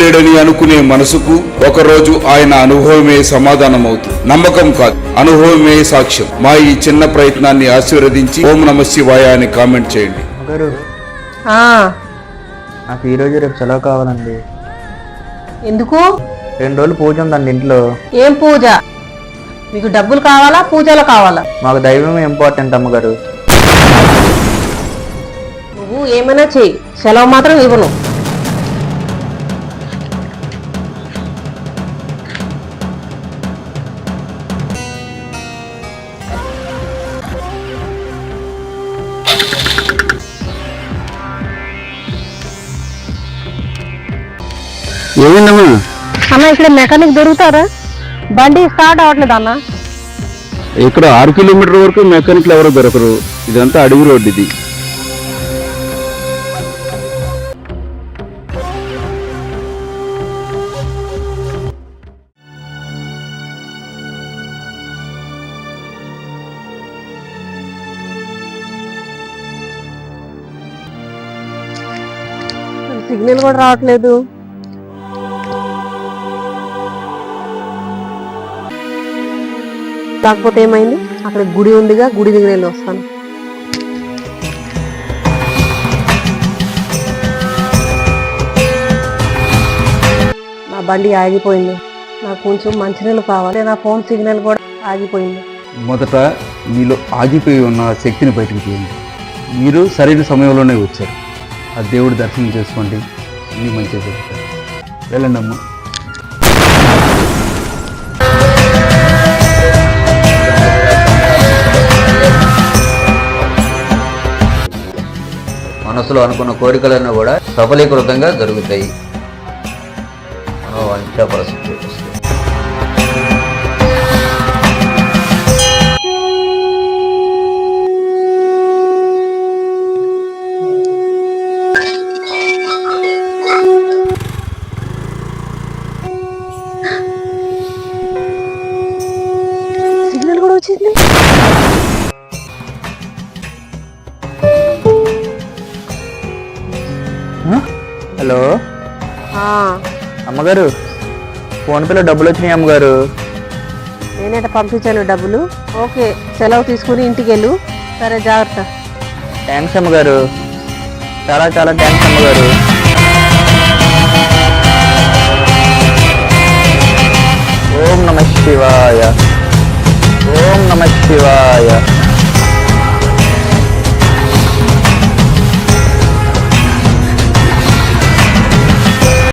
లేడని అనుకునే మనసుకు ఒకరోజు ఆయన అనుభవమే సమాధానం అవుతుంది. నమ్మకం కాదు, అనుభవమే సాక్ష్యం. మా ఈ చిన్న ప్రయత్నాన్ని ఆశీర్వదించి ఓం నమః శివాయ అని కామెంట్ చేయండి. నాకు ఈరోజు రేపు సెలవు కావాలండి. ఎందుకు? 2 రోజులు పూజ ఉందండి ఇంట్లో. ఏం పూజ? మీకు డబ్బులు కావాలా, పూజలు కావాలా? మాకు దైవం ఇంపార్టెంట్ అమ్మగారు. నువ్వు ఏమైనా చెయ్యి, సెలవు మాత్రం ఇవ్వను. ఏమైందమ్మా? అన్న ఇక్కడ మెకానిక్ దొరుకుతారా? బండి స్టార్ట్ అవ్వట్లేదు అన్న. ఇక్కడ 6 కిలోమీటర్ వరకు మెకానిక్లు ఎవరో దొరకరు. ఇదంతా అడవి రోడ్డు ఇది. సిగ్నల్ కూడా రావట్లేదు. కాకపోతే ఏమైంది, అక్కడ గుడి ఉందిగా, గుడి దగ్గర వెళ్ళి వస్తాను. నా బండి ఆగిపోయింది. నాకు కొంచెం మంచినీళ్ళు కావాలి. నా ఫోన్ సిగ్నల్ కూడా ఆగిపోయింది. మొదట మీలో ఆగిపోయి ఉన్న శక్తిని బయటకు తీయండి. మీరు సరైన సమయంలోనే వచ్చారు. ఆ దేవుడి దర్శనం చేసుకోండి, అన్నీ మంచిగా జరుగుతాయి. వెళ్ళండి అమ్మా. మనసులో అనుకున్న కోరికలన్నీ కూడా సఫలీకృతంగా జరుగుతాయి. మనోవాంఛాపరసిద్ధి వస్తుంది. సిగ్నల్ కూడా వచ్చింది. హలో అమ్మగారు, ఫోన్పేలో డబ్బులు వచ్చినాయి అమ్మగారు. నేనేట పంపించాను డబ్బులు. ఓకే, సెలవు తీసుకుని ఇంటికి వెళ్ళు. సరే, జాగ్రత్త. థ్యాంక్స్ అమ్మగారు, చాలా చాలా థ్యాంక్స్ అమ్మగారు.